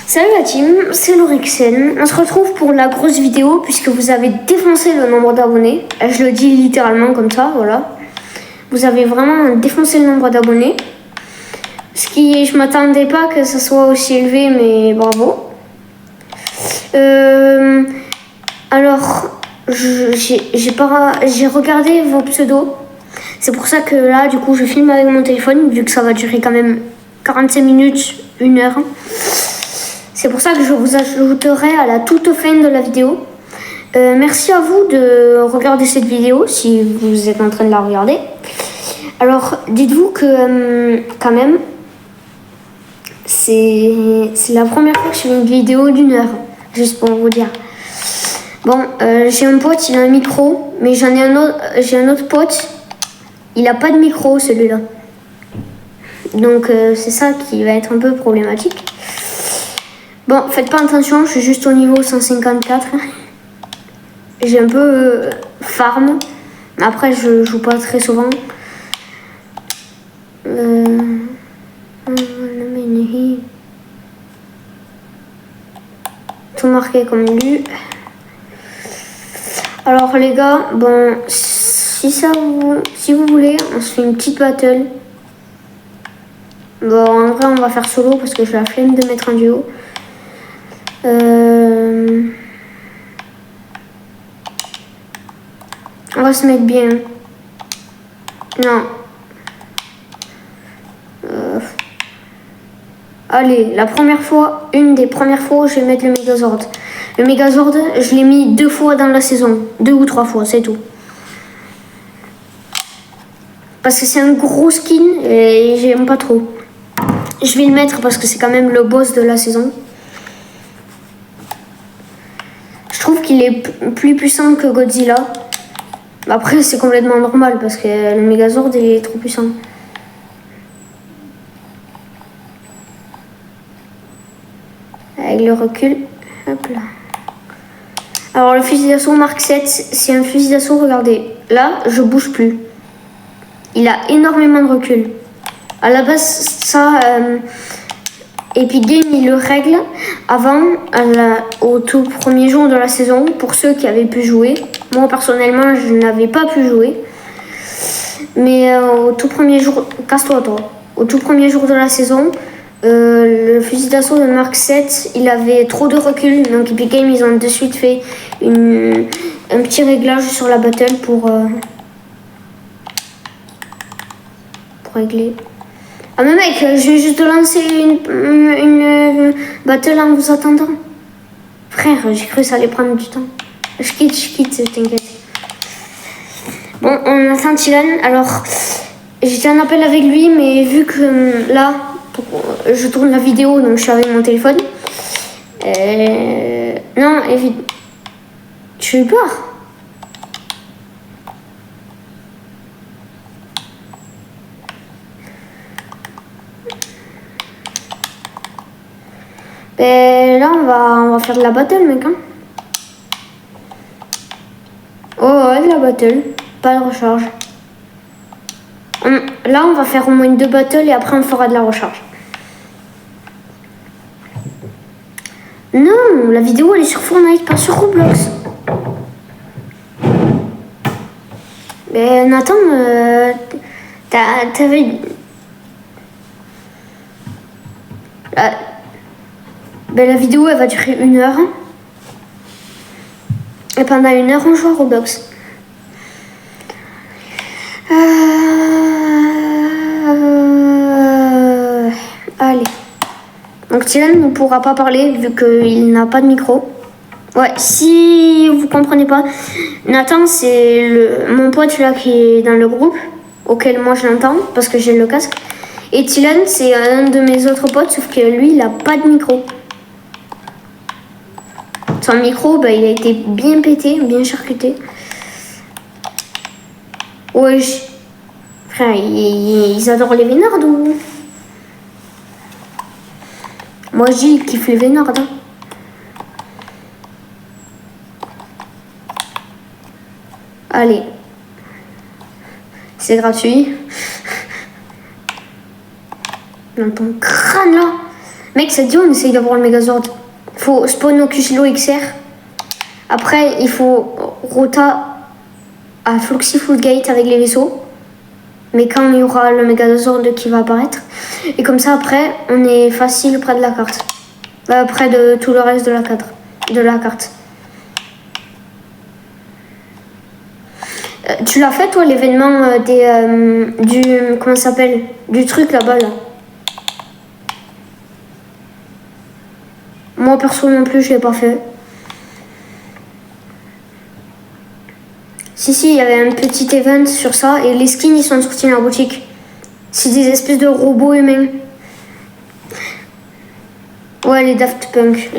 Salut la team, c'est Lorexen. On se retrouve pour la grosse vidéo puisque vous avez défoncé le nombre d'abonnés. Je le dis littéralement comme ça, voilà. Vous avez vraiment défoncé le nombre d'abonnés. Je m'attendais pas que ça soit aussi élevé, mais bravo. Alors, j'ai regardé vos pseudos. C'est pour ça que là, du coup, je filme avec mon téléphone, vu que ça va durer quand même 45 minutes, 1 heure. C'est pour ça que je vous ajouterai à la toute fin de la vidéo. Merci à vous de regarder cette vidéo, si vous êtes en train de la regarder. Alors, dites-vous que, quand même, c'est la première fois que je fais une vidéo d'1 heure, juste pour vous dire. Bon, j'ai un pote, il a un micro, mais j'ai un autre pote, il a pas de micro, celui-là. Donc, c'est ça qui va être un peu problématique. Bon, faites pas attention, je suis juste au niveau 154. J'ai un peu farm. Après, je joue pas très souvent. Tout marqué comme lu. Alors les gars, bon, si vous voulez, on se fait une petite battle. Bon, en vrai, on va faire solo parce que j'ai la flemme de mettre un duo. On va se mettre bien. Non. Allez, une des premières fois, je vais mettre le Megazord. Le Megazord, je l'ai mis 2 fois dans la saison. 2 ou 3 fois, c'est tout. Parce que c'est un gros skin et j'aime pas trop. Je vais le mettre parce que c'est quand même le boss de la saison. Je trouve qu'il est plus puissant que Godzilla. Après, c'est complètement normal parce que le Megazord il est trop puissant. Avec le recul, hop là. Alors le fusil d'assaut Mark 7, c'est un fusil d'assaut, regardez. Là, je bouge plus. Il a énormément de recul. À la base, ça, Epic Games, il le règle avant, au tout premier jour de la saison, pour ceux qui avaient pu jouer. Moi, personnellement, je n'avais pas pu jouer. Mais au tout premier jour... Casse-toi, toi. Au tout premier jour de la saison, le fusil d'assaut de Mark 7, il avait trop de recul. Donc Epic Games, ils ont de suite fait un petit réglage sur la battle pour régler. Ah mais mec, je viens juste de lancer une battle en vous attendant. Frère, j'ai cru que ça allait prendre du temps. Je quitte, t'inquiète. Bon, on attend Tilan. Alors, j'étais en appel avec lui, mais vu que là, je tourne la vidéo, donc je suis avec mon téléphone. Non, évite. Tu eu peur? Ben là, on va faire de la battle, mec. Hein. Oh, ouais, de la battle. Pas de recharge. Là, on va faire au moins 2 battles et après, on fera de la recharge. Non, la vidéo, elle est sur Fortnite, pas sur Roblox. Ben, Nathan, t'avais... Ben, la vidéo, elle va durer 1 heure. Et pendant 1 heure, on joue à Roblox. Allez. Donc Tilan ne pourra pas parler vu qu'il n'a pas de micro. Ouais, si vous comprenez pas, Nathan, c'est mon pote là qui est dans le groupe, auquel moi je l'entends parce que j'ai le casque. Et Tilan, c'est un de mes autres potes, sauf que lui, il n'a pas de micro. Son micro, bah, il a été bien pété, bien charcuté. Ouais, frère, ils adorent les vénardes ou... Moi, je dis, ils kiffent les vénardes. Hein. Allez. C'est gratuit. Dans ton crâne, là. Mec, ça te dit, on essaye d'avoir le Megazord. Faut spawn au Cuchillo XR. Après, il faut rota à Fluxy Floodgate avec les vaisseaux. Mais quand il y aura le Megazord qui va apparaître. Et comme ça, après, on est facile près de la carte. Près de tout le reste de la carte. Tu l'as fait, toi, l'événement du... Comment ça s'appelle? Du truc là-bas, là. Moi, perso non plus, je l'ai pas fait. Si, il y avait un petit event sur ça. Et les skins, ils sont sortis dans la boutique. C'est des espèces de robots humains. Ouais, les Daft Punk.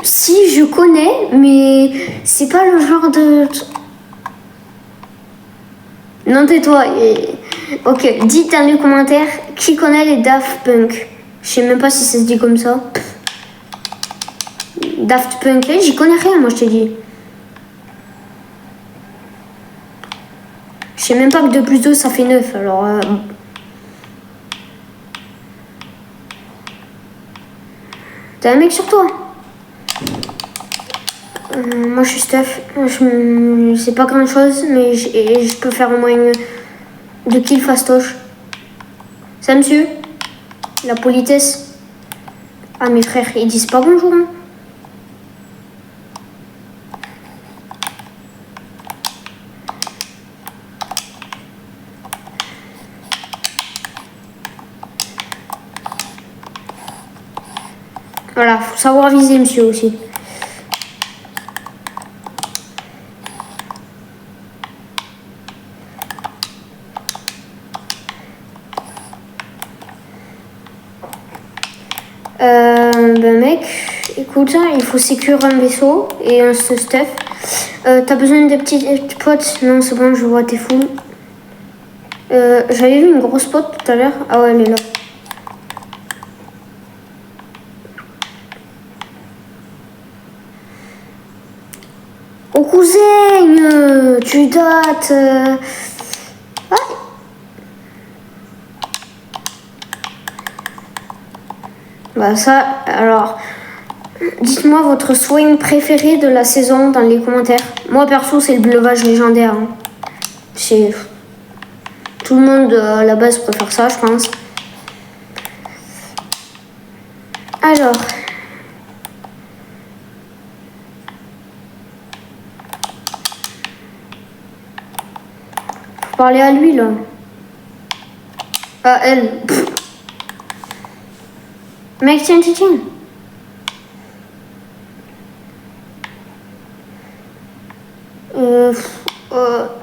Si, je connais, mais c'est pas le genre de... Non, tais-toi. Ok, dites dans les commentaires qui connaît les Daft Punk. Je sais même pas si ça se dit comme ça. Daft Punk, j'y connais rien, moi, je t'ai dit. Je sais même pas que 2 plus 2, ça fait 9, alors... T'as un mec sur toi? Moi je suis Steph, je sais pas grand chose, mais je peux faire au moins 2 kills fastoche. Ça me tue. La politesse. Ah, mes frères, ils disent pas bonjour. Hein. Voilà, faut savoir viser, monsieur, aussi. Ben mec, écoute, il faut sécuriser un vaisseau et un stuff. T'as besoin de petits potes? Non, c'est bon, je vois, t'es fou. J'avais vu une grosse pote tout à l'heure. Ah ouais, elle est là. Oh cousin, tu dates. Ah. Bah ça, alors, dites-moi votre swing préféré de la saison dans les commentaires. Moi perso, c'est le bleuvage légendaire. Hein. C'est... Tout le monde à la base préfère ça, je pense. Alors... Faut parler à lui, là. Ah, elle. Pff. Mec, tiens.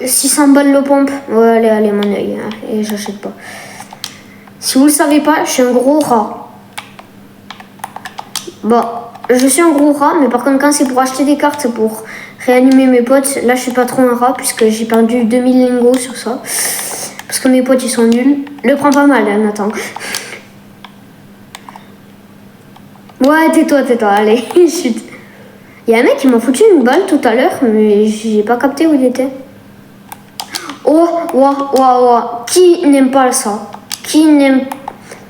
600 balles le pompe. Ouais, allez, mon oeil. Hein, et j'achète pas. Si vous le savez pas, je suis un gros rat. Bon, je suis un gros rat, mais par contre, quand c'est pour acheter des cartes pour réanimer mes potes, là, je suis pas trop un rat, puisque j'ai perdu 2000 lingots sur ça. Parce que mes potes, ils sont nuls. Le prends pas mal, hein, Nathan. Ouais, tais-toi, allez, chut. Il y a un mec qui m'a foutu une balle tout à l'heure, mais j'ai pas capté où il était. Oh, wow. Qui n'aime pas ça? Qui n'aime...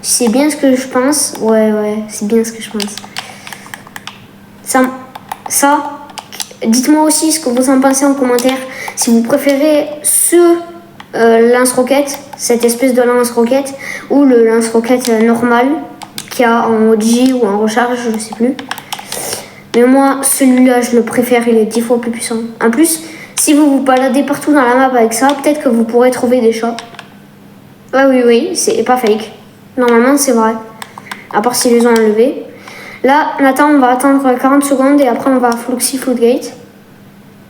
C'est bien ce que je pense. Ouais, c'est bien ce que je pense. Ça, dites-moi aussi ce que vous en pensez en commentaire. Si vous préférez ce lance-roquette, cette espèce de lance-roquette, ou le lance-roquette normal, qu'il y a en OG ou en recharge, je ne sais plus. Mais moi, celui-là, je le préfère, il est 10 fois plus puissant. En plus, si vous vous baladez partout dans la map avec ça, peut-être que vous pourrez trouver des chats. Ah oui, c'est pas fake. Normalement, c'est vrai. À part s'ils les ont enlevés. Là, Nathan, on va attendre 40 secondes et après, on va à Fluxy Floodgate.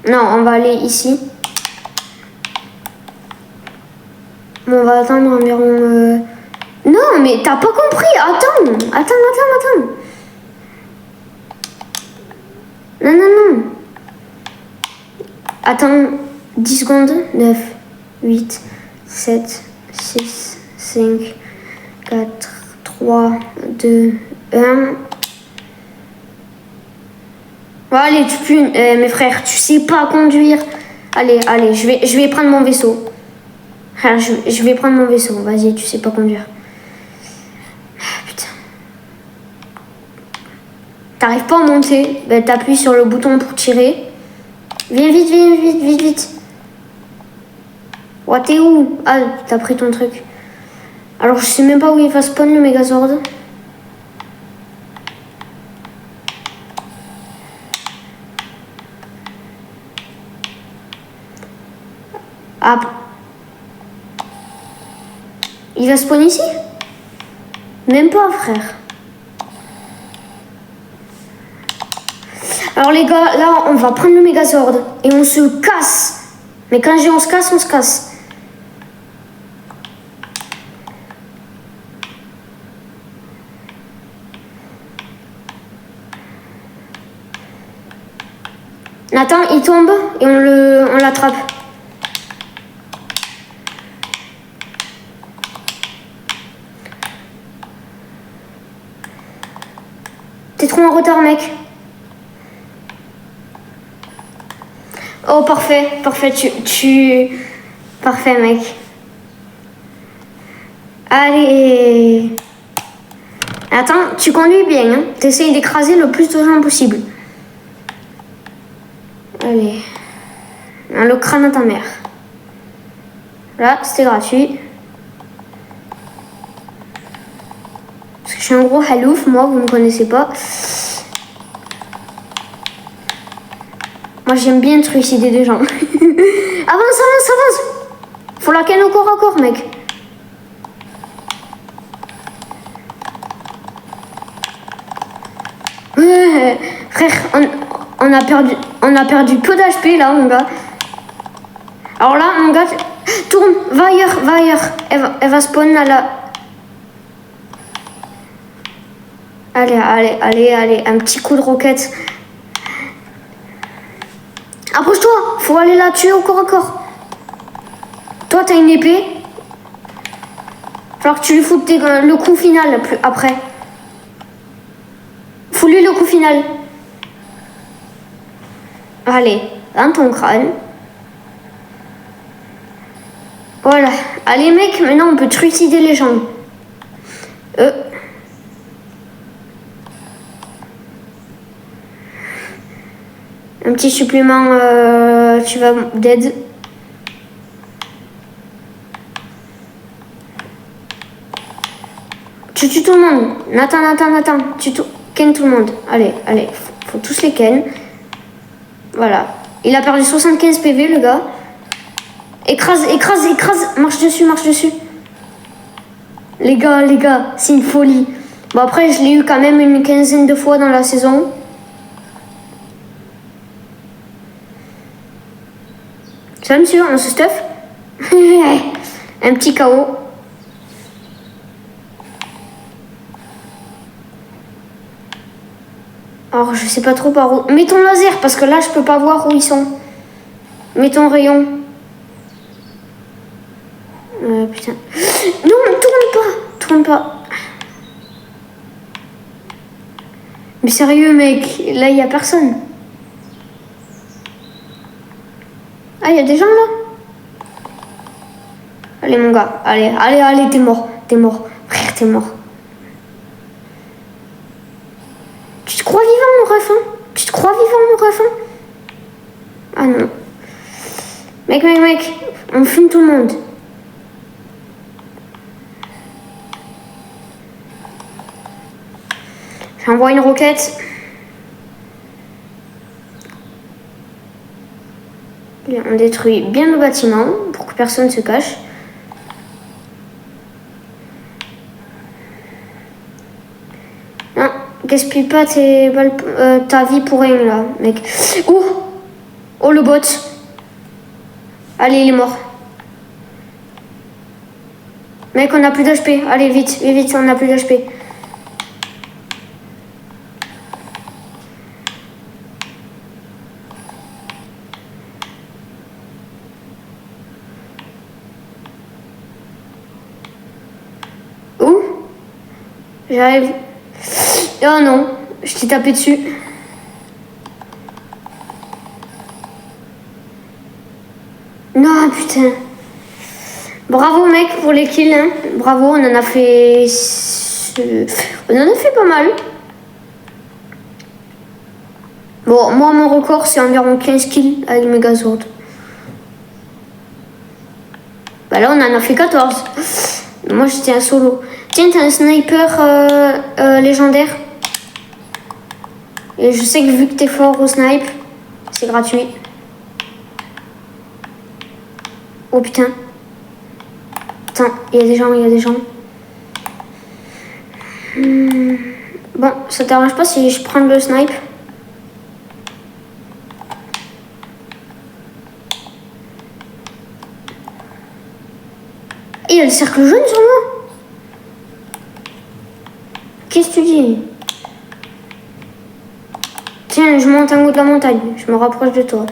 Non, on va aller ici. Bon, on va attendre environ... Non, mais t'as pas compris. Attends. Non. Attends 10 secondes. 9, 8, 7, 6, 5, 4, 3, 2, 1. Oh, allez, mes frères, tu sais pas conduire. Allez, je vais prendre mon vaisseau. Frère, je vais prendre mon vaisseau. Vas-y, tu sais pas conduire. Ah, putain. T'arrives pas à monter, ben t'appuies sur le bouton pour tirer. Viens vite, viens vite, vite, vite. Ouais, t'es où? Ah, t'as pris ton truc. Alors, je sais même pas où il va spawn le Megazord. Ah. Il va spawn ici? Même pas, frère. Alors les gars, là, on va prendre le Megazord et on se casse. Mais quand je dis on se casse, on se casse. Nathan, il tombe et on l'attrape. T'es trop en retard, mec. Oh, parfait, parfait, Parfait, mec. Allez. Attends, tu conduis bien, hein. T'essayes d'écraser le plus de gens possible. Allez. Le crâne à ta mère. Là, c'était gratuit. Parce que je suis un gros halouf, moi, vous ne me connaissez pas. Moi, j'aime bien trucider des gens. Avance, avance, avance. Faut la ken au corps à corps, mec. Ouais, frère, on a perdu peu d'HP, là, mon gars. Alors là, mon gars, tourne, va ailleurs, va ailleurs. Elle va spawn à la... Allez, allez, allez, allez, un petit coup de roquette. Approche-toi, faut aller la tuer au corps à corps. Toi, t'as une épée. Falloir que tu lui foutes le coup final après. Fous-lui le coup final. Allez, dans ton crâne. Voilà. Allez, mec, maintenant on peut trucider les gens. Un petit supplément, tu vas dead. Tu tues tout le monde. Nathan, tu ken tout le monde. Allez, allez, faut tous les ken. Voilà. Il a perdu 75 PV, le gars. Écrase, écrase, écrase. Marche dessus, marche dessus. Les gars, c'est une folie. Bon, après, je l'ai eu quand même une quinzaine de fois dans la saison. Ça, monsieur, on se stuff. Un petit KO. Alors, je sais pas trop par où. Mets ton laser, parce que là, je peux pas voir où ils sont. Mets ton rayon. Putain. Non, tourne pas. Mais sérieux, mec, là, il y a personne. Ah, il y a des gens là. Allez, mon gars, allez, t'es mort. Frère, t'es mort. Tu te crois vivant, mon ref, hein? Ah non. Mec, on fume tout le monde. J'envoie une roquette. On détruit bien le bâtiment pour que personne se cache. Non, gaspille pas ta vie pour rien là, mec. Oh le bot. Allez, il est mort. Mec, on a plus d'HP. Allez, vite, on a plus d'HP. Où? J'arrive. Oh non, je t'ai tapé dessus. Non, putain. Bravo mec pour les kills. Hein. Bravo, on en a fait... On en a fait pas mal. Bon, moi mon record c'est environ 15 kills avec Megazord. Bah là on en a fait 14. Moi j'étais un solo. Tiens, t'as un sniper légendaire. Et je sais que vu que t'es fort au snipe, c'est gratuit. Oh putain. Attends, il y a des gens, il y a des gens. Bon, ça te dérange pas si je prends le snipe? Et il y a le cercle jaune sur moi. Qu'est-ce que tu dis? Tiens, je monte en haut de la montagne. Je me rapproche de toi.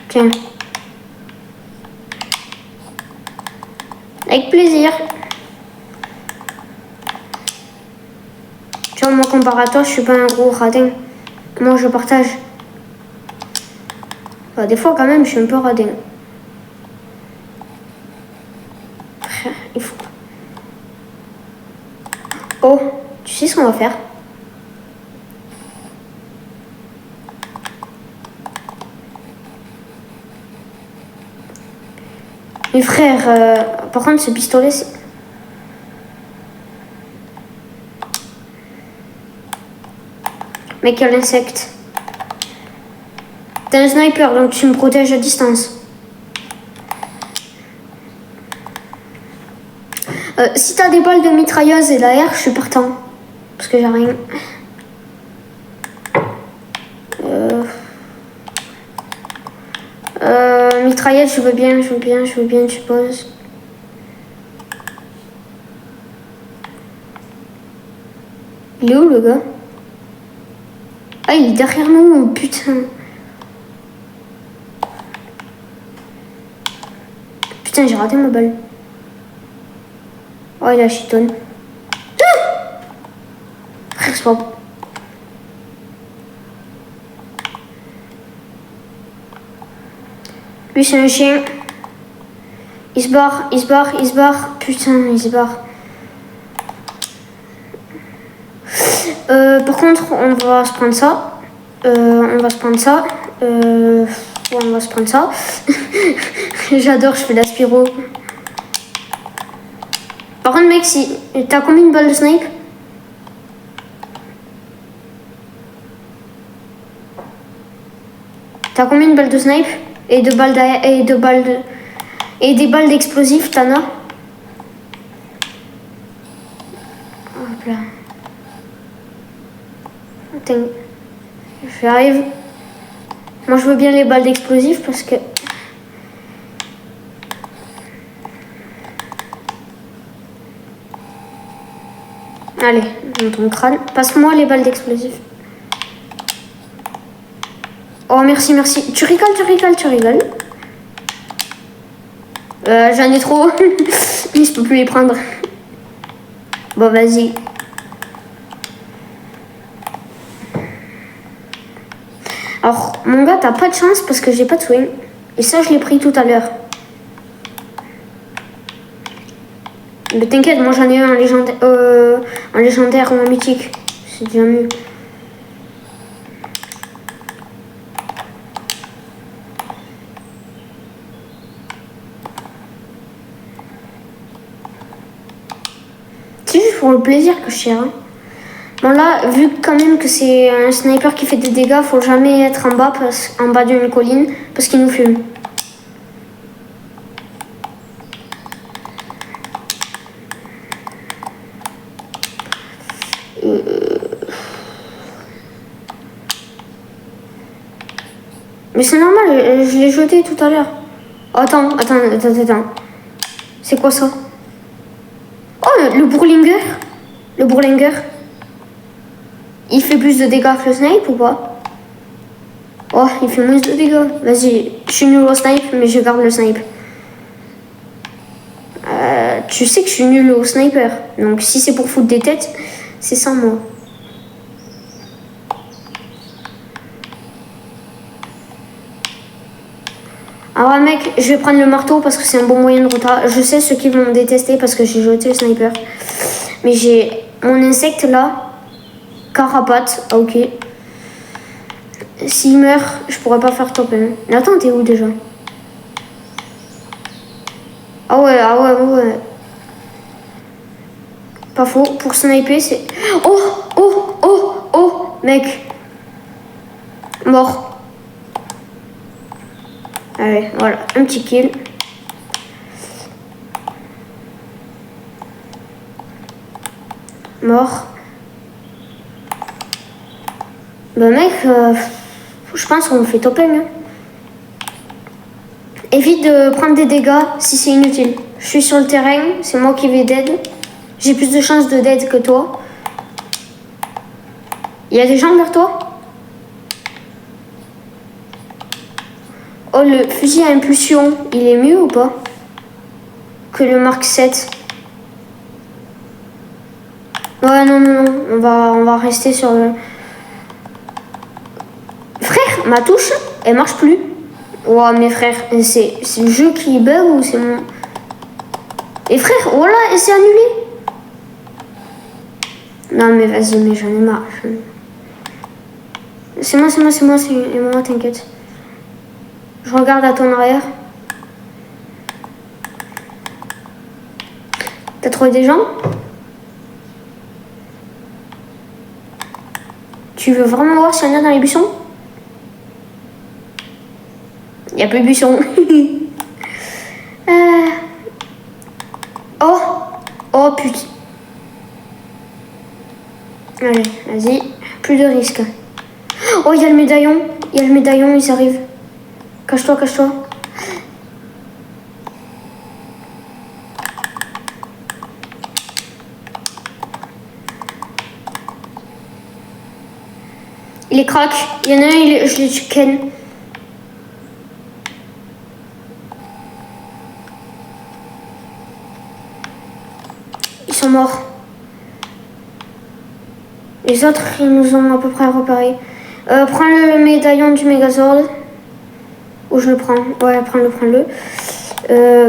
Tiens. Avec plaisir. Tu vois, moi, comparé à toi, je suis pas un gros radin. Moi, je partage. Enfin, des fois, quand même, je suis un peu radin. Frère, il faut... Oh, tu sais ce qu'on va faire? Mais frère, par contre, ce pistolet, c'est... Mec, il y a l'insecte. T'es un sniper, donc tu me protèges à distance. Si t'as des balles de mitrailleuse et d'AR, je suis partant. Parce que j'ai rien. Mitraillette, je veux bien, je suppose. Il est où le gars? Ah, il est derrière nous, oh, putain. Putain, j'ai raté ma balle. Oh, il a chitonne. Ah, frère, c'est pas... Lui, c'est un chien. Il se barre, il se barre, il se barre. Putain, il se barre. Par contre, on va se prendre ça. On va se prendre ça. Ouais, on va se prendre ça. J'adore, je fais l'aspiro. Par contre, mec, si t'as combien de balles de snipe? T'as combien de balles de snipe? Et de balles et de balles de... Et des balles d'explosifs, t'en as? Hop là. Attends. J'arrive. Moi, je veux bien les balles d'explosifs parce que... Allez, dans ton crâne. Passe-moi les balles d'explosifs. Oh, merci, merci. Tu rigoles, tu rigoles, tu rigoles. J'en ai trop. Je peux plus les prendre. Bon, vas-y. Alors, mon gars, t'as pas de chance parce que j'ai pas de swing. Et ça, je l'ai pris tout à l'heure. Mais t'inquiète, moi j'en ai un légendaire ou un mythique. C'est déjà mieux. C'est juste pour le plaisir que je tire. Hein. Bon là, vu quand même que c'est un sniper qui fait des dégâts, faut jamais être en bas d'une colline parce qu'il nous fume. Mais c'est normal, je l'ai jeté tout à l'heure. Oh, attends. C'est quoi ça? Oh, le bourlinger. Le bourlinger. Il fait plus de dégâts que le snipe ou pas? Oh, il fait moins de dégâts. Vas-y, je suis nul au snipe, mais je garde le snipe. Tu sais que je suis nul au sniper. Donc si c'est pour foutre des têtes, c'est sans moi. Ah ouais mec, je vais prendre le marteau parce que c'est un bon moyen de retard. Je sais ceux qui vont me détester parce que j'ai jeté le sniper. Mais j'ai mon insecte là. Carapate, ah, ok. S'il meurt, je pourrais pas faire top 1. Mais attends, t'es où déjà? Ah ouais, ah ouais, ouais. Pas faux, pour sniper c'est... Oh, oh, oh, oh, mec. Mort. Allez, voilà, un petit kill. Mort. Bah mec, je pense qu'on fait top 1. Hein. Évite de prendre des dégâts si c'est inutile. Je suis sur le terrain, c'est moi qui vais dead. J'ai plus de chances de dead que toi. Il y a des gens vers toi? Oh, le fusil à impulsion, il est mieux ou pas que le Mark 7? Ouais, non, non, non, on va rester sur le... Frère, ma touche, elle marche plus. Ouais, mes frères, c'est le jeu qui bug ou c'est mon... Et frère, voilà, et c'est annulé. Non, mais vas-y, mais j'en ai marre. C'est moi, et moi, t'inquiète. Je regarde à ton arrière. T'as trouvé des gens? Tu veux vraiment voir s'il y en a dans les buissons? Il n'y a plus de buissons. Oh! Oh putain. Allez, vas-y. Plus de risque. Oh, il y a le médaillon. Il y a le médaillon, ils arrivent. Cache-toi, cache-toi. Il est crack. Il y en a un, je l'ai ken. Ils sont morts. Les autres, ils nous ont à peu près repérés. Prends le médaillon du Megazord. Ou je le prends. Ouais, prends-le.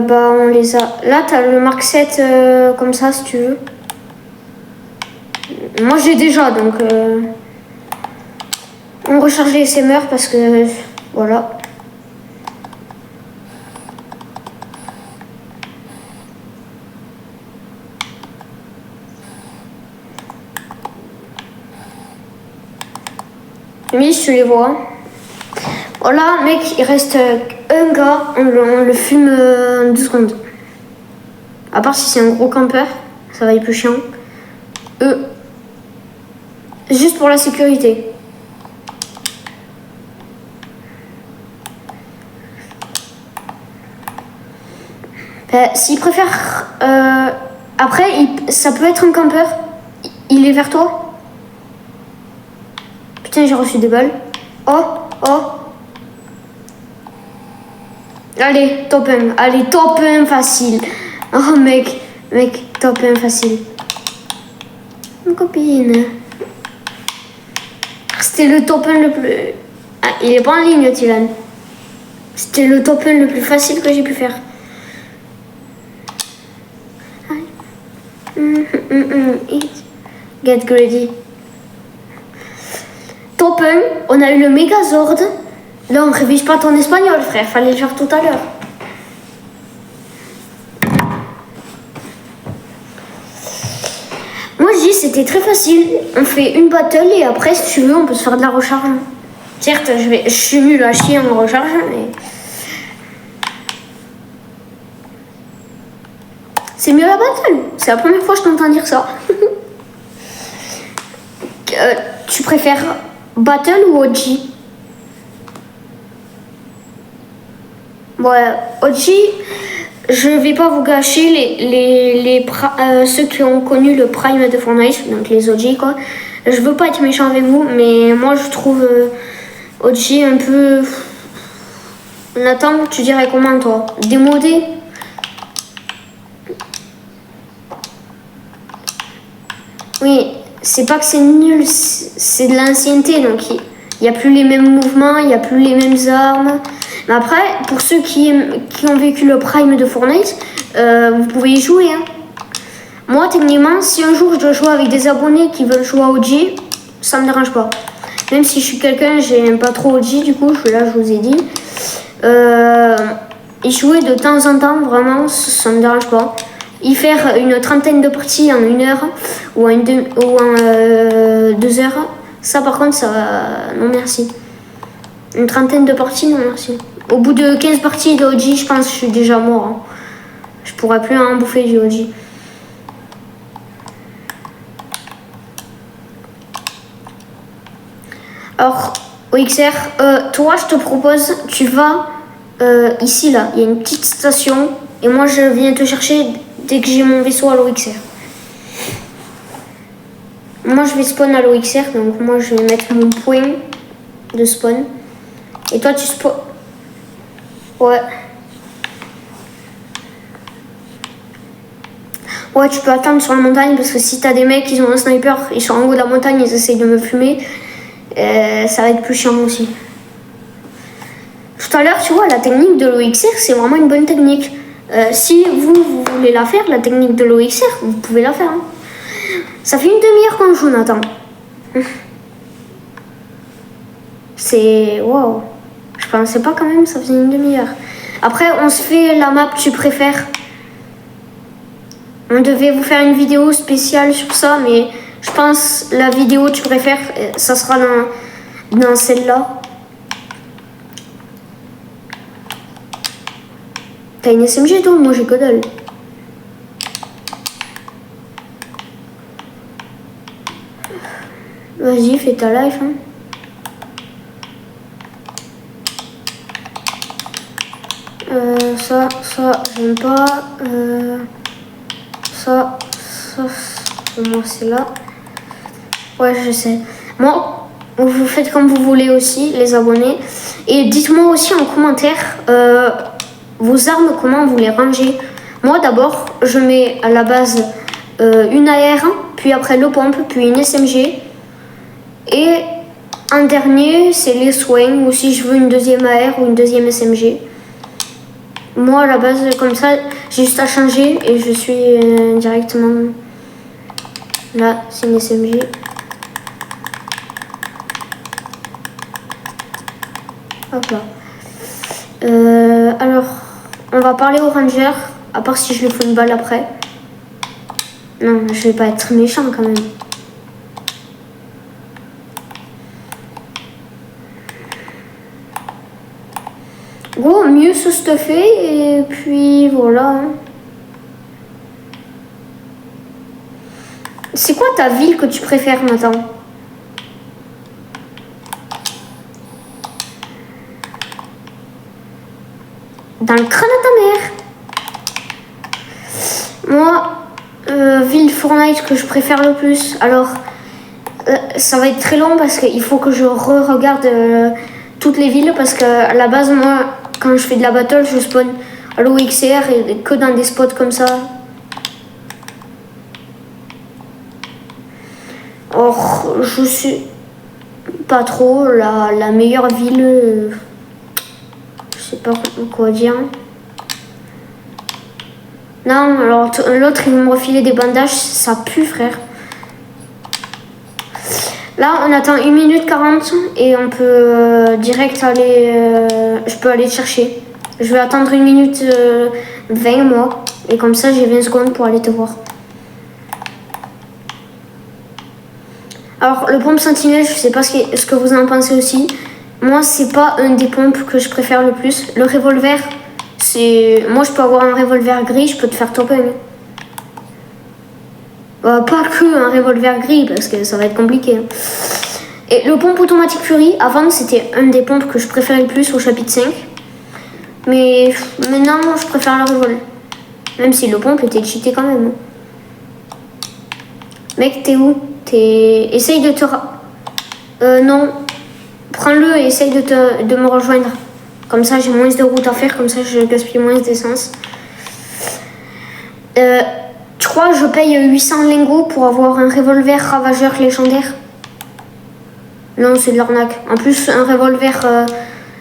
Bah, on les a. Là, t'as le Mark 7 comme ça, si tu veux. Moi, j'ai déjà, donc... On recharge les SMR parce que... Voilà. Mais tu les vois. Voilà, mec, il reste un gars. On le fume 2 secondes. À part si c'est un gros campeur. Ça va être plus chiant. Juste pour la sécurité. S'il préfère... après, ça peut être un campeur. Il est vers toi. Putain, j'ai reçu des balles. Oh, oh. Allez, top 1. Allez, top 1 facile. Oh, mec, top 1 facile. Une copine. C'était le top 1 le plus... Ah, il est pas en ligne, Tylan. C'était le top 1 le plus facile que j'ai pu faire. Get greedy. Top 1, on a eu le Megazord. Là, on révise pas ton espagnol, frère. Fallait le faire tout à l'heure. Moi, je dis c'était très facile. On fait une battle et après, si tu veux, on peut se faire de la recharge. Certes, je suis nul à chier en recharge, mais... C'est mieux la battle. C'est la première fois que je t'entends dire ça. Tu préfères battle ou OG? Ouais, OG, je vais pas vous gâcher ceux qui ont connu le prime de Fortnite, donc les OG quoi. Je veux pas être méchant avec vous, mais moi je trouve OG un peu... Nathan, tu dirais comment toi? Démodé? Oui, c'est pas que c'est nul, c'est de l'ancienneté, donc il n'y a plus les mêmes mouvements, il n'y a plus les mêmes armes. Mais après, pour ceux qui ont vécu le prime de Fortnite, vous pouvez y jouer. Hein. Moi, techniquement, si un jour je dois jouer avec des abonnés qui veulent jouer à OG, ça me dérange pas. Même si je suis quelqu'un, j'aime pas trop OG, du coup, là, je vous ai dit. Y jouer de temps en temps, vraiment, ça me dérange pas. Y faire une trentaine de parties en 1 heure ou en 2 heures, ça par contre, ça, non merci. Une trentaine de parties, non merci. Au bout de 15 parties de OG, je pense que je suis déjà mort. Hein. Je pourrais plus en bouffer du OG. Alors, OXR, toi, je te propose, tu vas ici, là, il y a une petite station, et moi, je viens te chercher dès que j'ai mon vaisseau à l'OXR. Moi, je vais spawn à l'OXR, donc moi, je vais mettre mon point de spawn. Et toi, tu spawn... Ouais. Ouais, tu peux attendre sur la montagne, parce que si t'as des mecs, ils ont un sniper, ils sont en haut de la montagne, ils essayent de me fumer. Ça va être plus chiant aussi. Tout à l'heure, tu vois, la technique de l'OXR, c'est vraiment une bonne technique. Si vous voulez la faire, la technique de l'OXR, vous pouvez la faire. Hein. Ça fait une demi-heure qu'on joue, Nathan. C'est... Waouh. Je pensais pas quand même, ça faisait une demi-heure. Après, on se fait la map tu préfères. On devait vous faire une vidéo spéciale sur ça, mais... Je pense la vidéo tu préfères, ça sera dans celle-là. T'as une SMG toi? Moi j'ai que dalle. Vas-y, fais ta life. Hein. Ça, j'aime pas. Ça, moi c'est là. Ouais, je sais. Moi, vous faites comme vous voulez aussi, les abonnés. Et dites-moi aussi en commentaire vos armes, comment vous les rangez. Moi, d'abord, je mets à la base une AR, puis après le pompe, puis une SMG. Et en dernier, c'est les soins, ou si je veux une deuxième AR ou une deuxième SMG. Moi, à la base, comme ça, j'ai juste à changer et je suis directement... Là, c'est une SMG. Hop là. Alors, on va parler au ranger, à part si je lui fais une balle après. Non, je vais pas être méchant quand même. Gros, mieux se stuffer et puis voilà. C'est quoi ta ville que tu préfères maintenant? Dans le crâne à ta mère. Moi, ville Fortnite que je préfère le plus. Alors, ça va être très long parce qu'il faut que je re-regarde toutes les villes. Parce qu'à la base, moi, quand je fais de la battle, je spawn à l'OXR et que dans des spots comme ça. Or, je suis pas trop la meilleure ville. Je sais pas quoi dire. Non, alors l'autre il me refilait des bandages, ça pue frère. Là on attend 1 minute 40 et on peut direct aller... je peux aller chercher. Je vais attendre 1 minute 20 moi. Et comme ça j'ai 20 secondes pour aller te voir. Alors le pompe sentinelle, je sais pas ce que vous en pensez aussi. Moi c'est pas un des pompes que je préfère le plus. Le revolver, c'est... Moi je peux avoir un revolver gris, je peux te faire top 1. Pas que un revolver gris parce que ça va être compliqué. Hein. Et le pompe automatique Fury, avant c'était un des pompes que je préférais le plus au chapitre 5. Mais maintenant je préfère le revolver. Même si le pompe était cheaté quand même. Mec, t'es où? Essaye de te... non. Prends-le et essaye de me rejoindre. Comme ça, j'ai moins de route à faire. Comme ça, je gaspille moins d'essence. Tu crois que je paye 800 lingots pour avoir un revolver ravageur légendaire? Non, c'est de l'arnaque. En plus, un revolver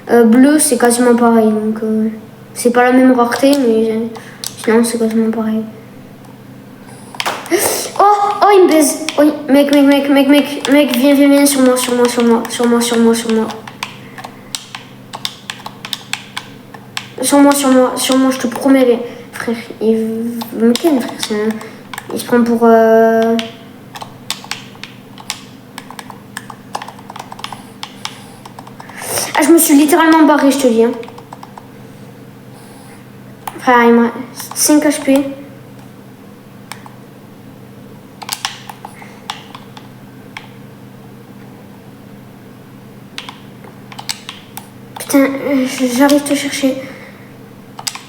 Bleu, c'est quasiment pareil. Donc, c'est pas la même rareté, mais sinon, c'est quasiment pareil. Oh, oh, il me baise. Oh, mec, viens, sur moi. Sur moi, je te promets, frère. Il me ken, frère. Il se prend pour. Ah, je me suis littéralement barré, je te dis. Hein. Frère, il m'a 5 HP. Putain, j'arrive te chercher.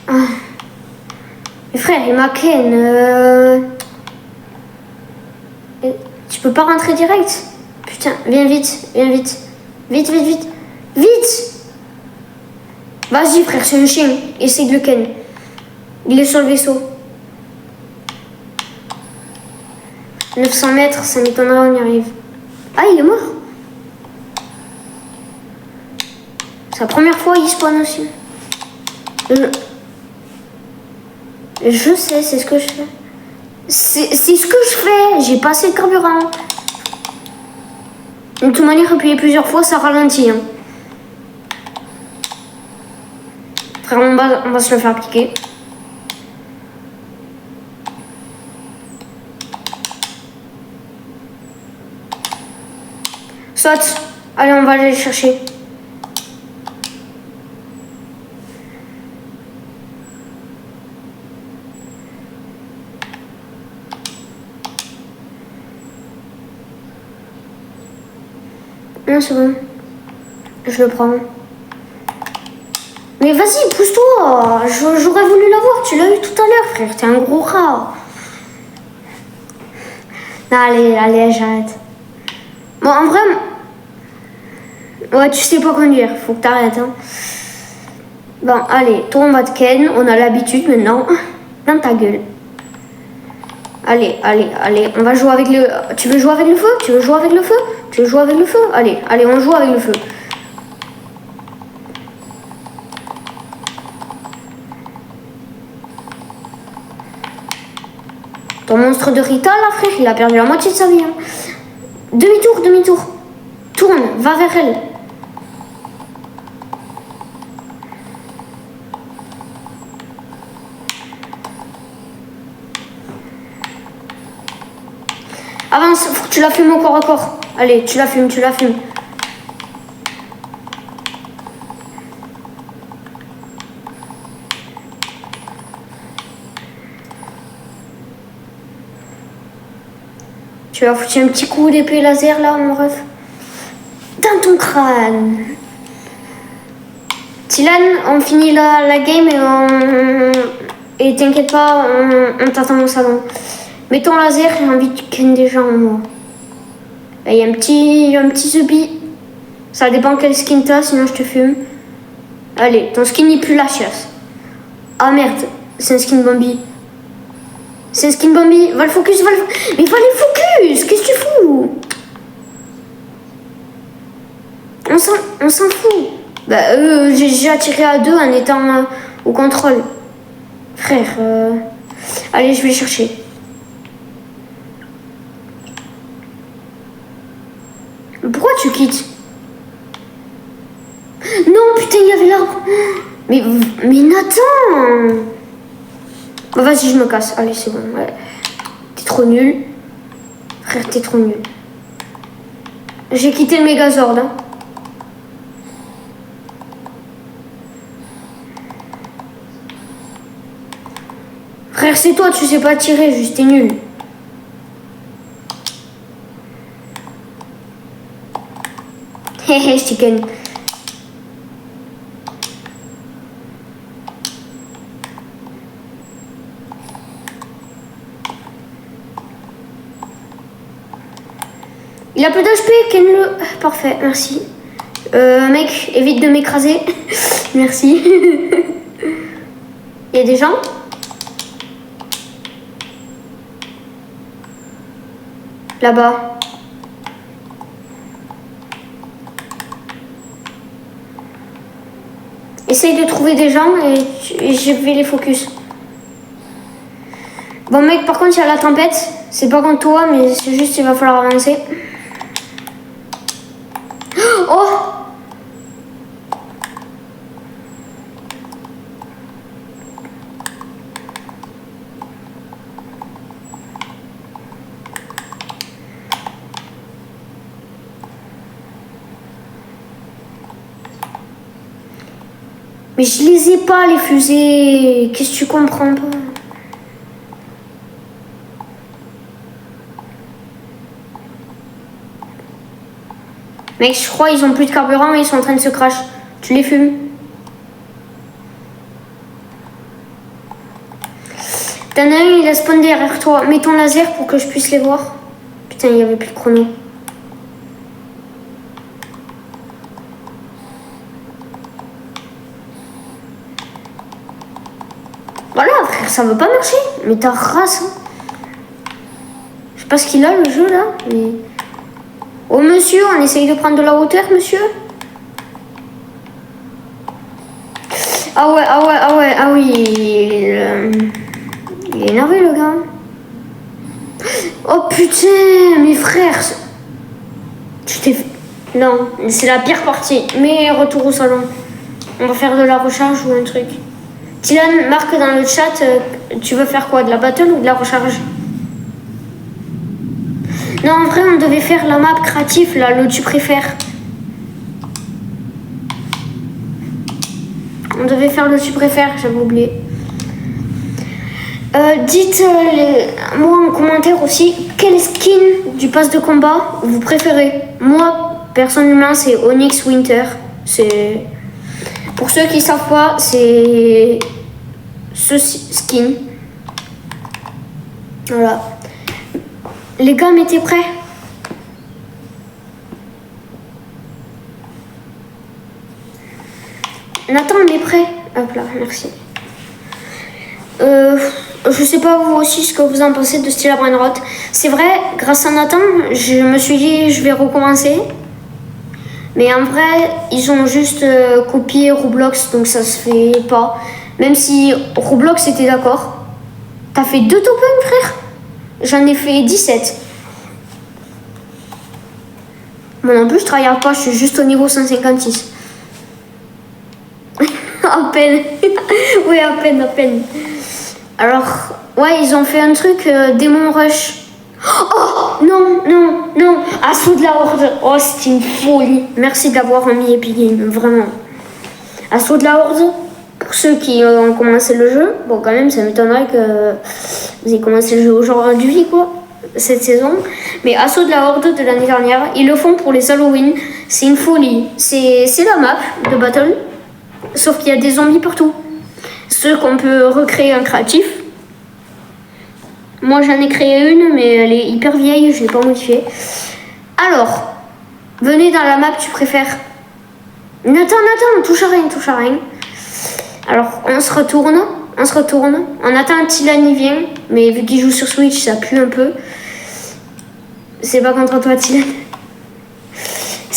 Ah. Mais frère, il m'a ken. Tu peux pas rentrer direct? Putain, viens vite. Vite. Vas-y frère, c'est un chien. Essaye de le ken. Il est sur le vaisseau. 900 mètres, ça m'étonnerait, on y arrive. Ah, il est mort. C'est la première fois il spawn aussi. Je sais, c'est ce que je fais. C'est ce que je fais. J'ai pas assez de carburant. De toute manière, appuyer plusieurs fois, ça ralentit. Hein. Frère, on va se le faire piquer. Saute. Allez, on va aller le chercher. Non, c'est bon. Je le prends. Mais vas-y, pousse-toi. J'aurais voulu l'avoir. Tu l'as eu tout à l'heure, frère. T'es un gros rat. Non, allez, j'arrête. Bon, en vrai... Ouais, tu sais pas conduire. Faut que t'arrêtes. Hein. Bon, allez. Toi, on va te ken. On a l'habitude maintenant. Dans ta gueule. Allez. On va jouer avec le... Tu veux jouer avec le feu? Allez, on joue avec le feu. Ton monstre de Rita, là, frère, il a perdu la moitié de sa vie. Hein. Demi-tour. Tourne, va vers elle. Avance, faut que tu la fumes au corps à corps. Allez, tu la fumes. Tu vas foutre un petit coup d'épée laser là, mon ref. Dans ton crâne. Tilan, on finit la game et t'inquiète pas, on t'attend au salon. Mets ton laser, j'ai envie de ken des gens, moi. Il y a un petit zubi. Ça dépend quel skin t'as, sinon je te fume. Allez, ton skin il pue la chasse. Ah merde, c'est un skin Bambi. Va le focus, Mais va le focus. Qu'est-ce que tu fous? On s'en fout. Bah, j'ai attiré à 2 en étant au contrôle. Frère, allez, je vais le chercher. Pourquoi tu quittes? Non, putain, il y avait l'arbre. Mais Nathan. Bah, vas-y, je me casse. Allez, c'est bon. Ouais. T'es trop nul. Frère, t'es trop nul. J'ai quitté le Megazord. Hein. Frère, c'est toi, tu sais pas tirer, juste t'es nul. Hé, je t'y ken. Il a plus d'HP, ken-le. Parfait, merci. Mec, évite de m'écraser. Merci. Il y a des gens? Là-bas. essaye de trouver des gens et je vais les focus. Bon mec, par contre il y a la tempête. C'est pas contre toi, mais c'est juste il va falloir avancer. Oh! Mais je les ai pas les fusées. Qu'est-ce que tu comprends pas? Mec, je crois ils ont plus de carburant et ils sont en train de se crash. Tu les fumes? T'en as un, il a spawn derrière toi. Mets ton laser pour que je puisse les voir. Putain, il y avait plus de chrono. Voilà, frère, ça veut pas marcher. Mais ta race. Hein. Je sais pas ce qu'il a, le jeu, là. Mais... Oh, monsieur, on essaye de prendre de la hauteur, monsieur. Ah ouais, ah ouais, ah ouais, ah oui. Il est énervé, le gars. Oh, putain, mes frères. Tu t'es... Non, c'est la pire partie. Mais retour au salon. On va faire de la recharge ou un truc. Dylan, marque dans le chat, tu veux faire quoi? De la battle ou de la recharge? Non, en vrai, on devait faire la map créative, là, le tu préfères. On devait faire le tu préfères, j'avais oublié. Dites-moi en commentaire aussi, quel skin du pass de combat vous préférez? Moi, personnellement, c'est Onyx Winter. C'est... Pour ceux qui savent pas, c'est ce skin. Voilà. Les gars, mettez prêts. Nathan, on est prêt. Hop là, merci. Je sais pas vous aussi ce que vous en pensez de Stella Brainrot. C'est vrai, grâce à Nathan, je me suis dit je vais recommencer. Mais en vrai, ils ont juste copié Roblox, donc ça se fait pas. Même si Roblox était d'accord. T'as fait 2 top 1, frère? J'en ai fait 17. Moi non plus, je travaille pas, je suis juste au niveau 156. À peine. Oui, à peine, à peine. Alors, ouais, ils ont fait un truc, Démon Rush. Oh, non, non, non. Assaut de la Horde. Oh, c'était une folie. Merci d'avoir mis Epic Game, vraiment. Assaut de la Horde. Pour ceux qui ont commencé le jeu, bon, quand même, ça m'étonnerait que vous ayez commencé le jeu aujourd'hui, quoi, cette saison. Mais Assaut de la Horde de l'année dernière, ils le font pour les Halloween. C'est une folie. C'est la map de Battle. Sauf qu'il y a des zombies partout. Ceux qu'on peut recréer en créatif. Moi j'en ai créé une, mais elle est hyper vieille, je l'ai pas modifiée. Alors, venez dans la map, tu préfères. Nathan, touche à rien, touche à rien. Alors, on se retourne. On attend Tilan, il vient, mais vu qu'il joue sur Switch, ça pue un peu. C'est pas contre toi, Tilan.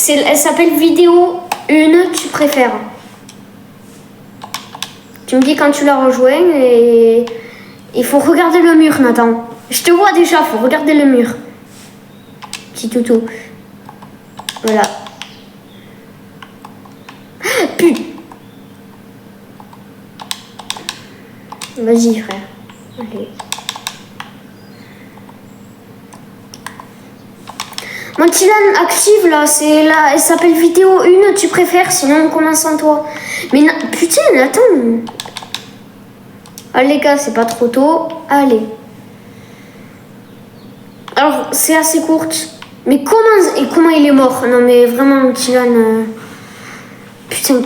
Elle s'appelle vidéo 1, tu préfères. Tu me dis quand tu l'as rejoint et il faut regarder le mur, Nathan. Je te vois déjà, faut regarder le mur. Petit toutou. Voilà. Putain. Vas-y, frère. Allez. Mon Tilan active là, c'est là, elle s'appelle vidéo 1, tu préfères, sinon on commence sans toi. Mais putain, attends. Allez les gars, c'est pas trop tôt. Allez. Alors, c'est assez courte. Mais comment il est mort? Non mais vraiment, Tilan... Putain,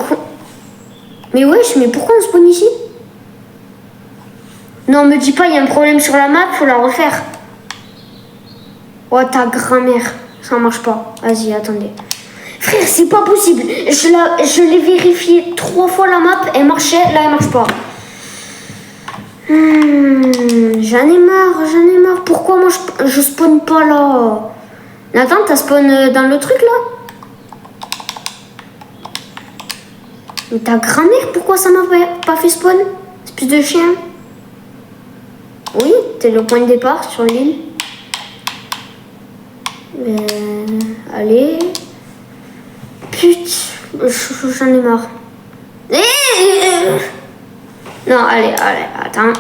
mais wesh, mais pourquoi on spawn ici? Non, me dis pas, il y a un problème sur la map, faut la refaire. Oh, ta grand-mère. Ça marche pas. Vas-y, attendez. Frère, c'est pas possible. Je l'ai vérifié 3 fois la map, elle marchait, là elle marche pas. J'en ai marre. Pourquoi moi je spawn pas là? Nathan, t'as spawn dans le truc là? Mais ta grand-mère, pourquoi ça m'a pas fait spawn? Espèce de chien. Oui, t'es le point de départ sur l'île. Allez. Putain, j'en ai marre. Non, allez, attends.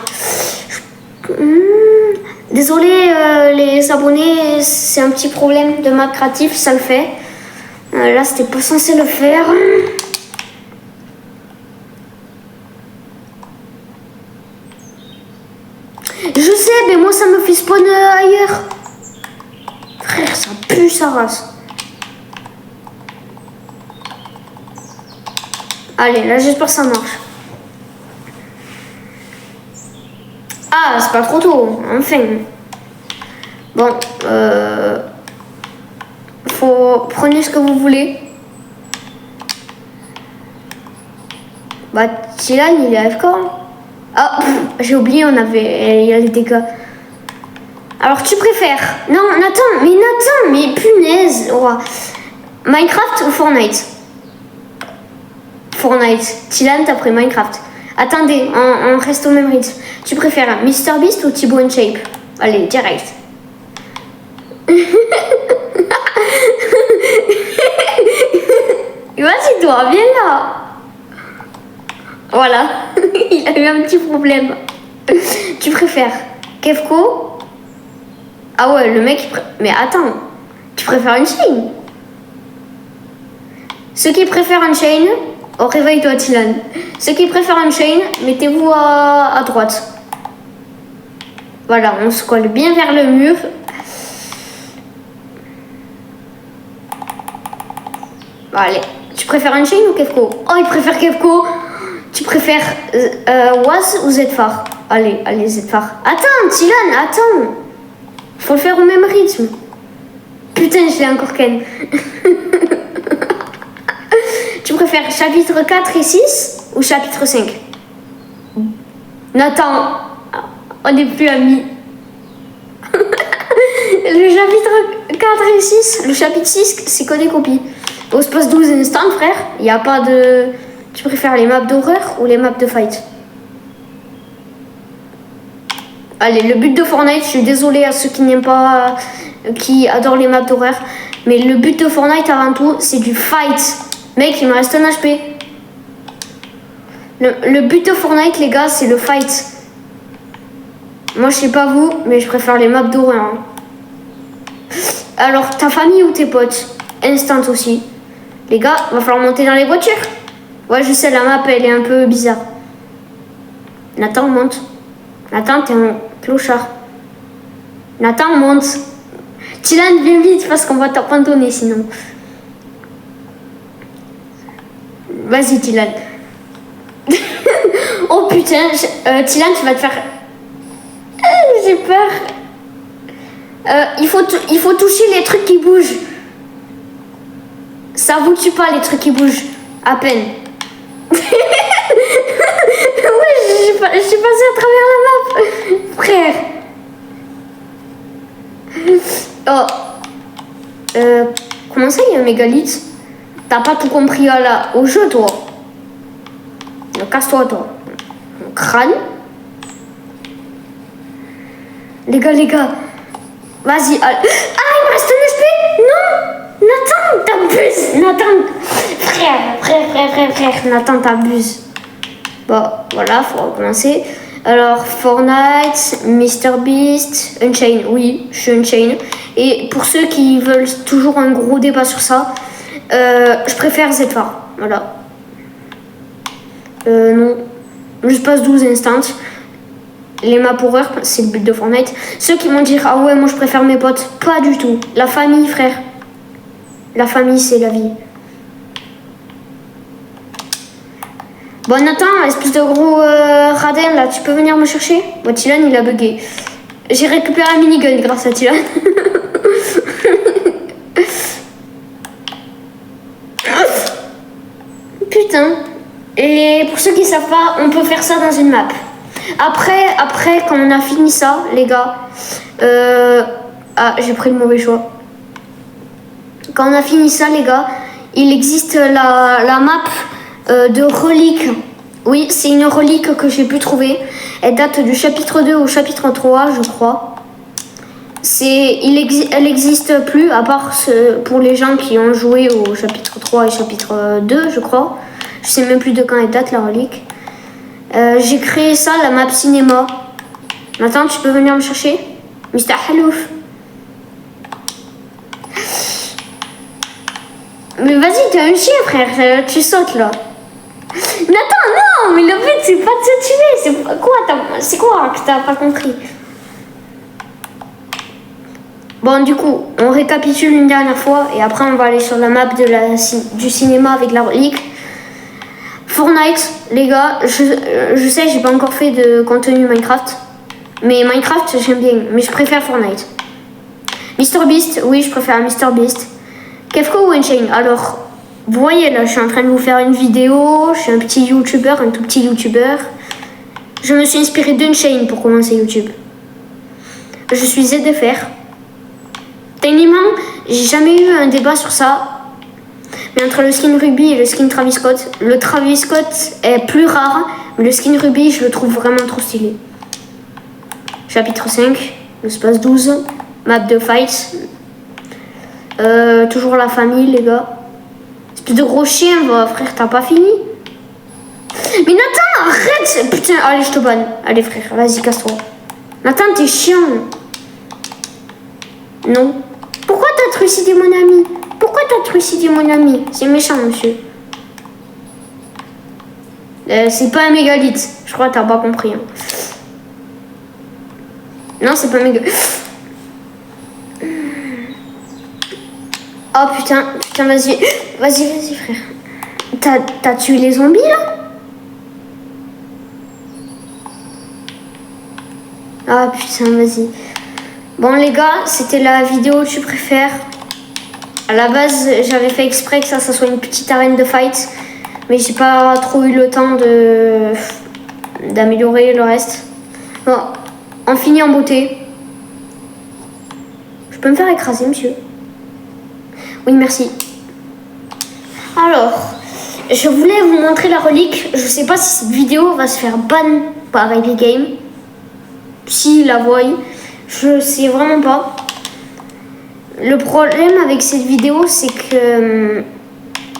Désolé les abonnés, c'est un petit problème de map créatif, ça le fait. Là, c'était pas censé le faire. Je sais, mais moi ça me fait spawn ailleurs. Frère, ça pue sa race. Allez, là j'espère que ça marche. Ah, c'est pas trop tôt, enfin. Bon, prenez ce que vous voulez. Bah, Tilan, il est AFK. Ah, j'ai oublié, il y a les dégâts. Alors, tu préfères... Non, Nathan, mais punaise. Oh. Minecraft ou Fortnite? Fortnite. Tilan, t'as pris Minecraft. Attendez, on reste au même rythme. Tu préfères MrBeast ou Thibaut InShape? Allez, direct. Vas-y, toi, viens là. Voilà, il a eu un petit problème. Tu préfères Kefko? Ah ouais, le mec... Mais attends, tu préfères Unchained? Ceux qui préfèrent Unchained, oh, réveille-toi, Tilan. Ceux qui préfèrent Unchained, mettez-vous à droite. Voilà, on se colle bien vers le mur. Allez, tu préfères Unchained ou Kefko? Oh, il préfère Kefko. Tu préfères Waz ou Zfar? Allez, Zfar. Attends, Tilan, attends. Faut le faire au même rythme. Putain, je l'ai encore ken. Tu préfères chapitre 4 et 6 ou chapitre 5? Nathan, on n'est plus amis. Le chapitre 4 et 6, le chapitre 6, c'est que des copies. Au espace 12 instants, frère, il n'y a pas de... Tu préfères les maps d'horreur ou les maps de fight? Allez, le but de Fortnite, je suis désolée à ceux qui n'aiment pas, qui adorent les maps d'horreur, mais le but de Fortnite avant tout, c'est du fight. Mec, il me reste un HP. Le but de Fortnite, les gars, c'est le fight. Moi, je sais pas vous, mais je préfère les maps d'horreur. Hein. Alors, ta famille ou tes potes? Instant aussi. Les gars, va falloir monter dans les voitures. Ouais, je sais, la map, elle est un peu bizarre. Nathan, monte. Nathan, t'es un clochard. Nathan, monte. Tilan, viens vite parce qu'on va t'abandonner sinon. Vas-y, Tilan. Oh putain, Tilan, tu vas te faire... J'ai peur. Il faut toucher les trucs qui bougent. Ça vous tue pas, les trucs qui bougent. À peine. Ouais, je suis passé à travers la map, frère. Oh. Comment ça, il y a un mégalithe? T'as pas tout compris au jeu, toi. Casse-toi, toi. Crâne. Les gars. Vas-y. Ah, il me reste un HP. Non. Nathan, t'abuses. Frère. Nathan, t'abuses. Bon, voilà, faut recommencer. Alors, Fortnite, MrBeast, Unchained. Oui, je suis Unchained. Et pour ceux qui veulent toujours un gros débat sur ça, je préfère Zfar. Voilà. Non. Je passe 12 instants. Les maps horreur, c'est le but de Fortnite. Ceux qui vont dire, ah ouais, moi je préfère mes potes. Pas du tout. La famille, frère. La famille, c'est la vie. Bon, Nathan, espèce de gros radin, là, tu peux venir me chercher? Bon, Tilan, il a bugué. J'ai récupéré un minigun grâce à Tilan. Putain. Et pour ceux qui savent pas, on peut faire ça dans une map. Après, quand on a fini ça, les gars... Ah, j'ai pris le mauvais choix. Quand on a fini ça, les gars, il existe la map de relique. Oui, c'est une relique que j'ai pu trouver. Elle date du chapitre 2 au chapitre 3, je crois. Elle n'existe plus, à part pour les gens qui ont joué au chapitre 3 et chapitre 2, je crois. Je sais même plus de quand elle date, la relique. J'ai créé ça, la map cinéma. Attends, tu peux venir me chercher? Mr. Halouf. Mais vas-y, t'es un chien, frère. Tu sautes, là. Nathan, non, mais le but, c'est pas de se tuer. C'est quoi que t'as pas compris? Bon, du coup, on récapitule une dernière fois et après, on va aller sur la map du cinéma avec la relique. Fortnite, les gars, je sais, j'ai pas encore fait de contenu Minecraft. Mais Minecraft, j'aime bien, mais je préfère Fortnite. MrBeast, oui, je préfère MrBeast. Kefko ou Unchained? Alors, vous voyez là, je suis en train de vous faire une vidéo. Je suis un petit youtubeur, un tout petit youtubeur. Je me suis inspiré d'Unchained pour commencer YouTube. Je suis ZFR. Techniquement, j'ai jamais eu un débat sur ça. Mais entre le skin Ruby et le skin Travis Scott, le Travis Scott est plus rare, mais le skin Ruby, je le trouve vraiment trop stylé. Chapitre 5, l'espace 12, map de fight. Toujours la famille, les gars. Espèce de gros chien, bah, frère, t'as pas fini? Mais Nathan, arrête! Putain, allez, je te banne. Allez, frère, vas-y, casse-toi. Nathan, t'es chiant. Non. Pourquoi t'as trucidé mon ami? Pourquoi t'as trucidé mon ami? C'est méchant, monsieur. C'est pas un mégalithe. Je crois que t'as pas compris. Hein. Non, c'est pas un mégalithe. Oh putain, vas-y. Vas-y, frère. T'as tué les zombies, là? Ah putain, vas-y. Bon, les gars, c'était la vidéo que tu préfères. À la base, j'avais fait exprès que ça soit une petite arène de fight. Mais j'ai pas trop eu le temps d'améliorer le reste. Bon, on finit en beauté. Je peux me faire écraser, monsieur? Oui, merci. Alors, je voulais vous montrer la relique. Je sais pas si cette vidéo va se faire ban par Epic Games. Si la voient, je sais vraiment pas. Le problème avec cette vidéo, c'est que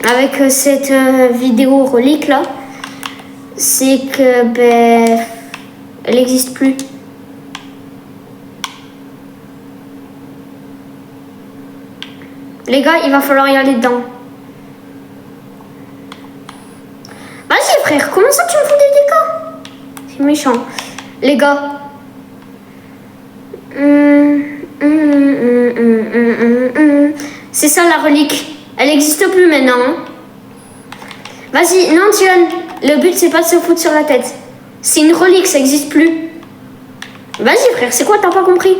avec cette vidéo relique là, c'est que ben elle n'existe plus. Les gars, il va falloir y aller dedans. Vas-y frère, comment ça tu me fous des dégâts? C'est méchant. Les gars. C'est ça la relique. Elle n'existe plus maintenant. Vas-y, non Tion. Le but c'est pas de se foutre sur la tête. C'est une relique, ça n'existe plus. Vas-y frère, c'est quoi, t'as pas compris?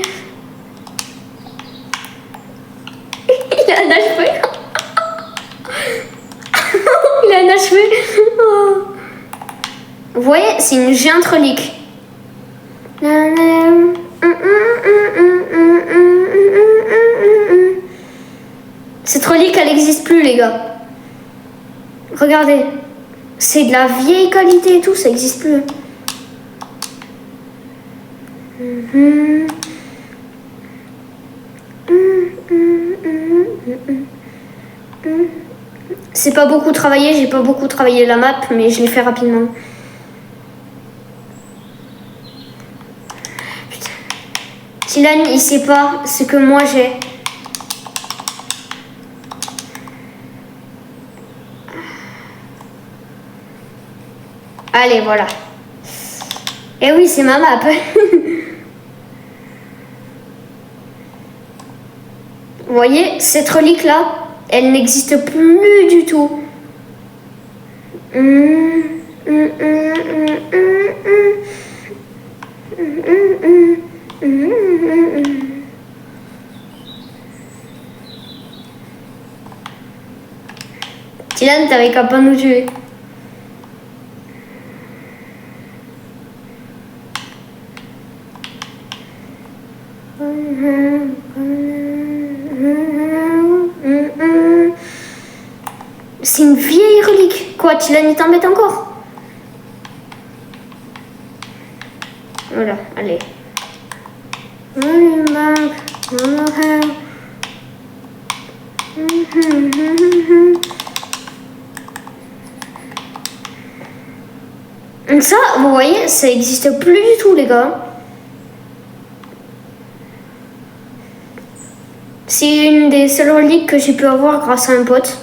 Il a un achevé. Il a un achevé. Vous voyez, c'est une géante relique. Cette relique, elle n'existe plus, les gars. Regardez. C'est de la vieille qualité et tout, ça n'existe plus. C'est pas beaucoup travaillé, j'ai pas beaucoup travaillé la map, mais je l'ai fait rapidement. Putain. Tilan, il sait pas ce que moi j'ai. Allez, voilà. Et oui, c'est ma map. Vous voyez, cette relique-là, elle n'existe plus du tout. Tilan, t'avais qu'à pas nous tuer. C'est une vieille relique. Quoi, Tilan, il t'embête encore? Voilà, allez. Ça, vous voyez, ça n'existe plus du tout, les gars. C'est une des seules reliques que j'ai pu avoir grâce à un pote.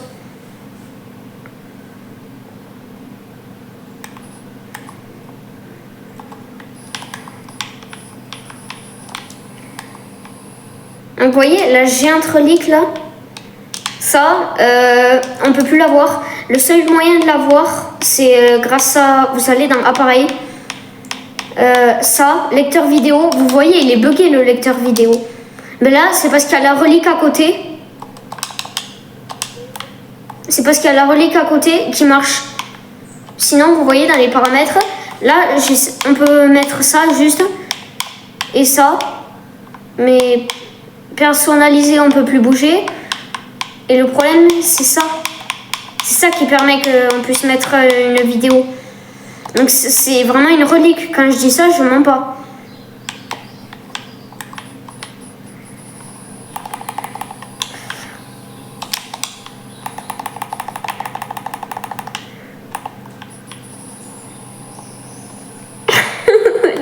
Donc, vous voyez, la géante relique là, ça, on peut plus l'avoir. Le seul moyen de l'avoir, c'est grâce à, vous allez dans appareil, ça, lecteur vidéo, vous voyez, il est bugué le lecteur vidéo. Mais là, c'est parce qu'il y a la relique à côté. C'est parce qu'il y a la relique à côté qui marche. Sinon, vous voyez dans les paramètres, là, on peut mettre ça juste et ça, mais personnalisé, on peut plus bouger. Et le problème, c'est ça. C'est ça qui permet qu'on puisse mettre une vidéo. Donc c'est vraiment une relique. Quand je dis ça, je mens pas.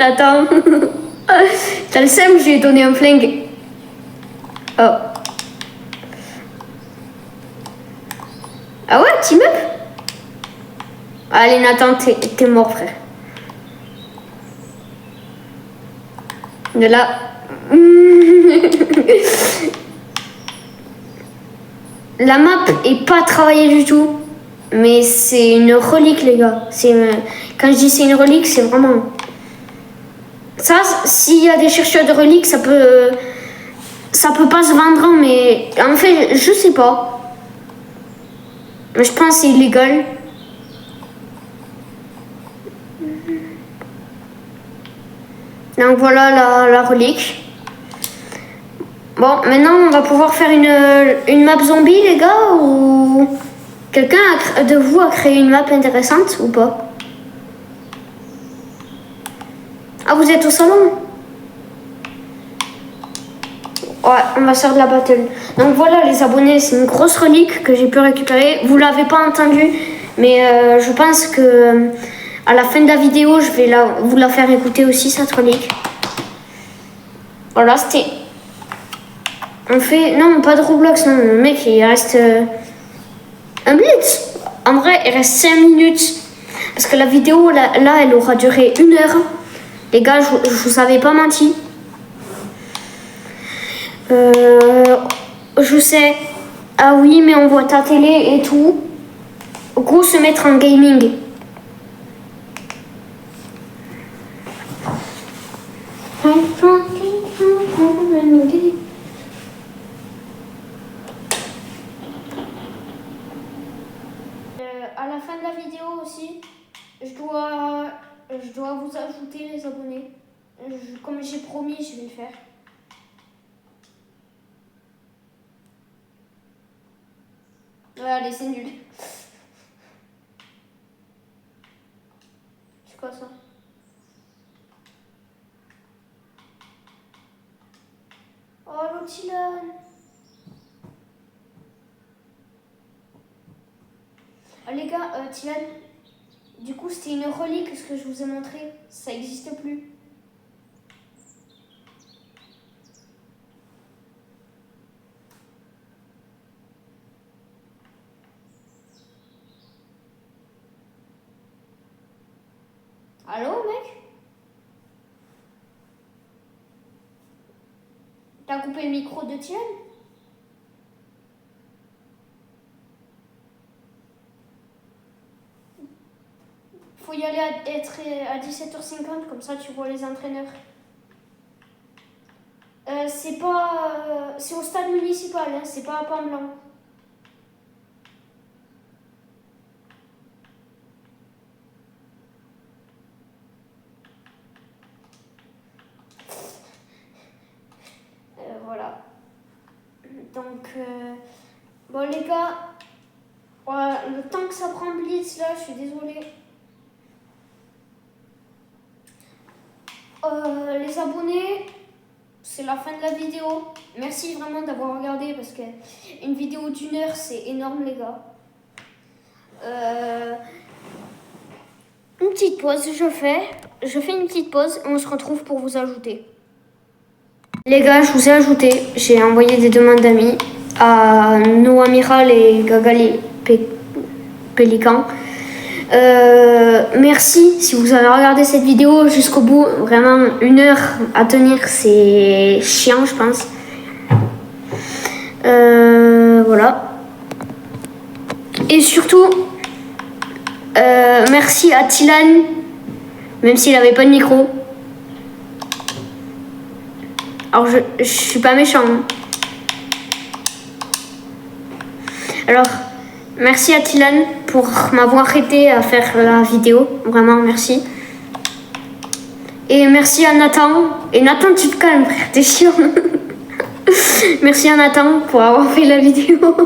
Attends. T'as le seum, je lui ai donné un flingue. Oh. Ah ouais, team up? Allez Nathan, t'es mort frère. De là. La map est pas travaillée du tout. Mais c'est une relique les gars. Quand je dis c'est une relique, c'est vraiment... Ça, s'il y a des chercheurs de reliques, ça peut pas se vendre, hein, mais en fait, je sais pas. Mais je pense que c'est illégal. Donc voilà la relique. Bon, maintenant on va pouvoir faire une map zombie, les gars, ou quelqu'un de vous a créé une map intéressante ou pas? Ah, vous êtes au salon? Ouais, on va faire de la battle. Donc voilà les abonnés, c'est une grosse relique que j'ai pu récupérer. Vous l'avez pas entendu, mais je pense que à la fin de la vidéo, je vais vous la faire écouter aussi cette relique. Voilà, c'était... On fait... Non, pas de Roblox, non. Le mec, il reste... un blitz. En vrai, il reste 5 minutes. Parce que la vidéo, là, elle aura duré 1 heure. Les gars, je vous avais pas menti. Je sais. Ah oui, mais on voit ta télé et tout. Go se mettre en gaming. À la fin de la vidéo aussi, je dois vous ajouter les abonnés. Comme j'ai promis, je vais le faire. Ouais, allez, c'est nul. C'est quoi ça? Oh, l'Otilon. Ah, les gars, Tilan, du coup, c'était une relique, ce que je vous ai montré. Ça n'existe plus. Allô, mec? T'as coupé le micro de Tilan? Faut y aller être à 17h50, comme ça tu vois les entraîneurs. C'est pas... c'est au stade municipal, hein, c'est pas à Pamblanc. Voilà. Donc, bon les gars, Ouais, le temps que ça prend Blitz, là, je suis désolée. Les abonnés, c'est la fin de la vidéo. Merci vraiment d'avoir regardé parce que une vidéo d'1 heure, c'est énorme, les gars. Une petite pause, je fais une petite pause et on se retrouve pour vous ajouter. Les gars, je vous ai ajouté. J'ai envoyé des demandes d'amis à Noah Amiral et Gagali Pélican. Merci si vous avez regardé cette vidéo jusqu'au bout. Vraiment, 1 heure à tenir, c'est chiant, je pense. Voilà. Et surtout, merci à Tilan, même s'il n'avait pas de micro. Alors, je suis pas méchant. Hein. Alors, merci à Tilan pour m'avoir aidé à faire la vidéo. Vraiment, merci. Et merci à Nathan. Et Nathan, tu te calmes, frère, t'es chiant. Merci à Nathan pour avoir fait la vidéo.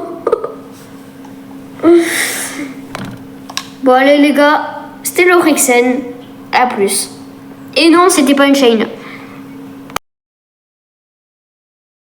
Bon, allez, les gars, c'était l'Orexen. À plus. Et non, c'était pas une chaîne.